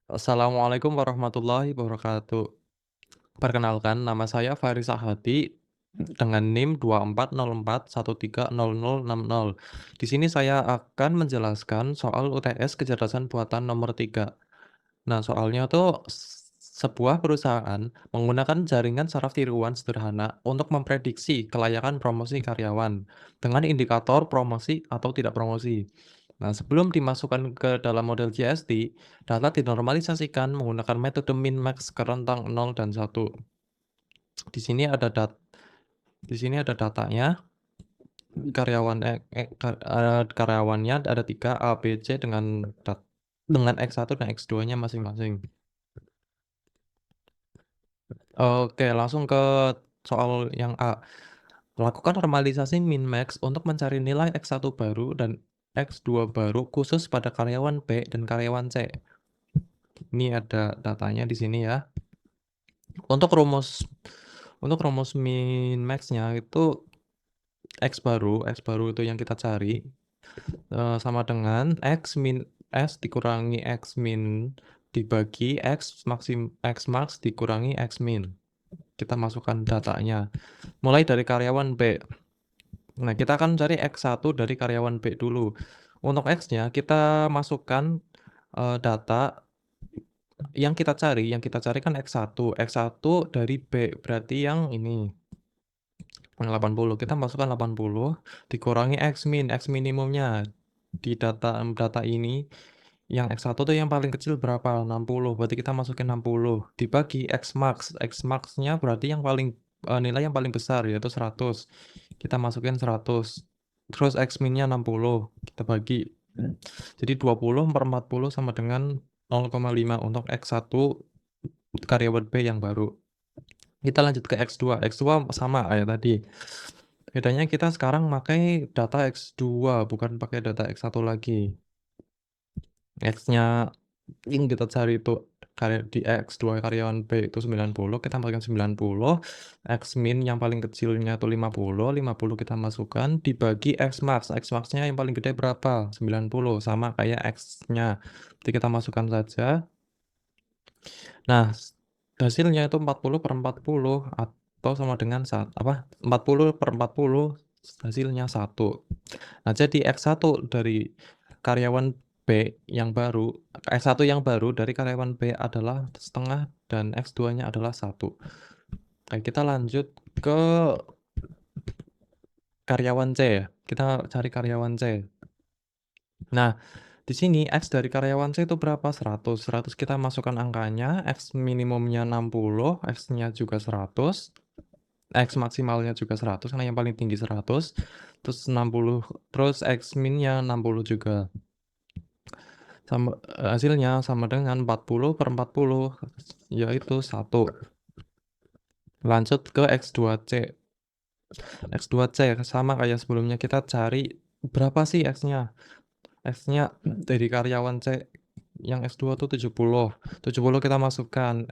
Assalamualaikum warahmatullahi wabarakatuh. Perkenalkan, nama saya Farisah Hadi dengan NIM 2404130060. Di sini saya akan menjelaskan soal UTS kecerdasan buatan nomor 3. Nah, soalnya tuh sebuah perusahaan menggunakan jaringan saraf tiruan sederhana untuk memprediksi kelayakan promosi karyawan dengan indikator promosi atau tidak promosi. Nah, sebelum dimasukkan ke dalam model GST, data dinormalisasikan menggunakan metode min-max ke rentang 0 dan 1. Di sini ada datanya, karyawannya ada 3 A, B, C dengan X1 dan X2-nya masing-masing. Oke, langsung ke soal yang A. Lakukan normalisasi min-max untuk mencari nilai X1 baru dan X2 baru khusus pada karyawan B dan karyawan C. Ini ada datanya di sini ya. Untuk rumus min-max-nya itu X baru itu yang kita cari, sama dengan X dikurangi X min dibagi X max dikurangi X min. Kita masukkan datanya. Mulai dari karyawan B. Nah, kita akan cari X1 dari karyawan B dulu. Untuk X-nya kita masukkan, data yang kita cari kan X1 dari B, berarti yang ini, yang 80. Kita masukkan 80 dikurangi X minimumnya. Di data ini, yang X1 tuh yang paling kecil berapa? 60, berarti kita masukin 60, dibagi X max-nya berarti yang paling, nilai yang paling besar yaitu 100. Kita masukin 100. Terus X-min-nya 60, kita bagi. Jadi 20/40 sama dengan 0,5 untuk X1 karyawan B yang baru. Kita lanjut ke X2. X2 sama kayak tadi. Bedanya kita sekarang pakai data X2 bukan pakai data X1 lagi. X-nya yang kita cari itu di X2 karyawan B itu 90, kita masukkan 90, X-min yang paling kecilnya itu 50, 50 kita masukkan dibagi X max-nya yang paling gede berapa? 90, sama kayak X-nya. Jadi kita masukkan saja. Nah, hasilnya itu 40/40 atau sama dengan 40/40 hasilnya 1. Nah, jadi X1 dari karyawan B yang baru X1 yang baru dari karyawan B adalah setengah dan X2-nya adalah 1. Oke, kita lanjut ke karyawan C ya. Kita cari karyawan C. Nah, di sini X dari karyawan C itu berapa? 100. 100 kita masukkan angkanya, X minimumnya 60, X-nya juga 100, X maksimalnya juga 100 karena yang paling tinggi 100, terus 60, terus X minnya 60 juga. Hasilnya sama dengan 40/40, yaitu 1. Lanjut ke X2C. X2C sama kayak sebelumnya, kita cari berapa sih X-nya. X-nya dari karyawan C yang X2 tuh 70. 70 kita masukkan.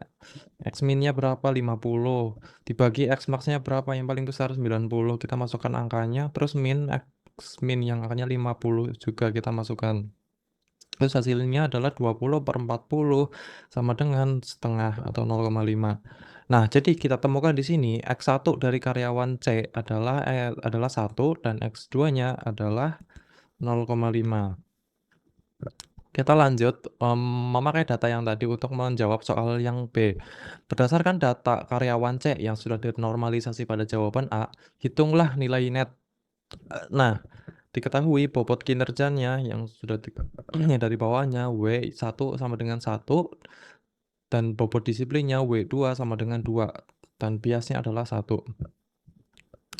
X-min-nya berapa? 50. Dibagi X max-nya berapa? Yang paling besar 90. Kita masukkan angkanya, terus X-min yang angkanya 50 juga kita masukkan. Terus hasilnya adalah 20/40 sama dengan setengah atau 0,5. Nah, jadi kita temukan di sini X1 dari karyawan C adalah 1 dan X2-nya adalah 0,5. Kita lanjut, memakai data yang tadi untuk menjawab soal yang B. Berdasarkan data karyawan C yang sudah dinormalisasi pada jawaban A, hitunglah nilai net. Nah, diketahui bobot kinerjanya yang sudah yang dari bawahnya W1 sama dengan 1 dan bobot disiplinnya W2 sama dengan 2 dan biasnya adalah 1.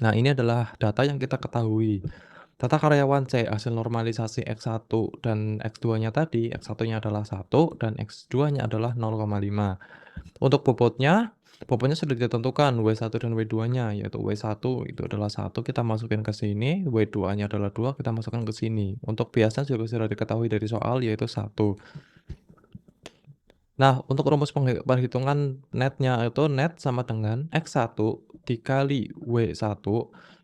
Nah, ini adalah data yang kita ketahui. Data karyawan C hasil normalisasi X1 dan X2-nya tadi, X1-nya adalah 1 dan X2-nya adalah 0,5. Untuk bobotnya sudah ditentukan W1 dan W2-nya, yaitu W1 itu adalah 1 kita masukin ke sini, W2-nya adalah 2 kita masukkan ke sini. Untuk biasnya juga sudah diketahui dari soal yaitu 1. Nah, untuk rumus perhitungan netnya itu net sama dengan X1 dikali W1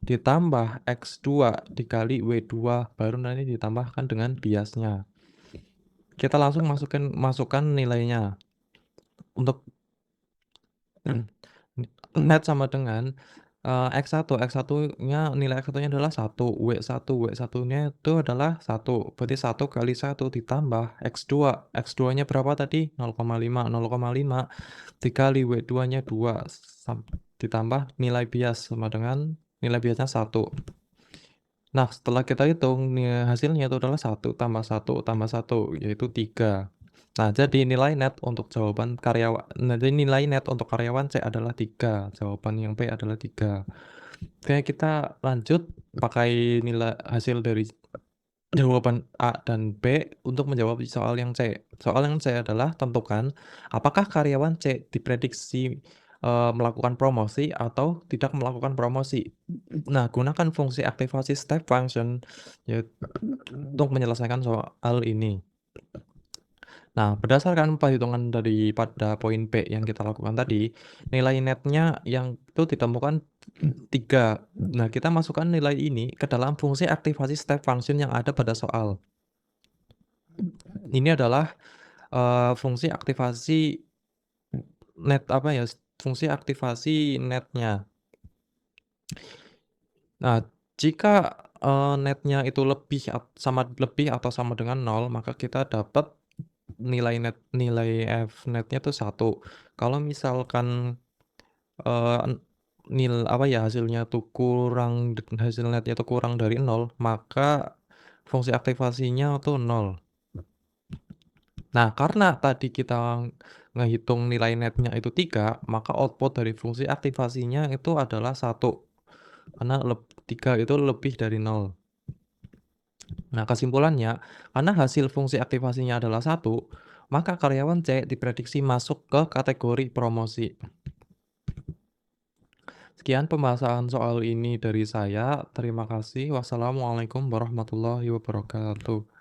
ditambah X2 dikali W2 baru nanti ditambahkan dengan biasnya. kita langsung masukkan nilainya. Untuk net sama dengan, X1-nya nilai X1-nya adalah 1, W1-nya itu adalah 1, berarti 1 kali 1 ditambah X2-nya berapa tadi? 0,5 dikali W2-nya 2 ditambah nilai bias sama dengan nilai biasnya 1. Nah, setelah kita hitung hasilnya itu adalah 1 tambah 1 tambah 1, yaitu 3. Nah, jadi nilai net untuk karyawan C adalah 3, jawaban yang B adalah 3. Oke, kita lanjut pakai nilai hasil dari jawaban A dan B untuk menjawab soal yang C. Soal yang C adalah tentukan apakah karyawan C diprediksi, melakukan promosi atau tidak melakukan promosi. Nah, gunakan fungsi aktivasi step function untuk menyelesaikan soal ini. Nah, berdasarkan perhitungan daripada poin B yang kita lakukan tadi, nilai netnya yang itu ditemukan 3. Nah, kita masukkan nilai ini ke dalam fungsi aktivasi step function yang ada pada soal. Ini adalah, fungsi aktivasi fungsi aktivasi netnya. Nah, jika, netnya itu lebih atau sama dengan 0, maka kita dapat nilai F-netnya itu 1. Kalau misalkan, eee, hasil netnya itu kurang dari 0, maka fungsi aktivasinya itu 0. Nah, karena tadi kita ngehitung nilai netnya itu 3, maka output dari fungsi aktivasinya itu adalah 1. Karena 3 itu lebih dari 0. Nah, kesimpulannya, karena hasil fungsi aktivasinya adalah 1, maka karyawan C diprediksi masuk ke kategori promosi. Sekian pembahasan soal ini dari saya. Terima kasih. Wassalamualaikum warahmatullahi wabarakatuh.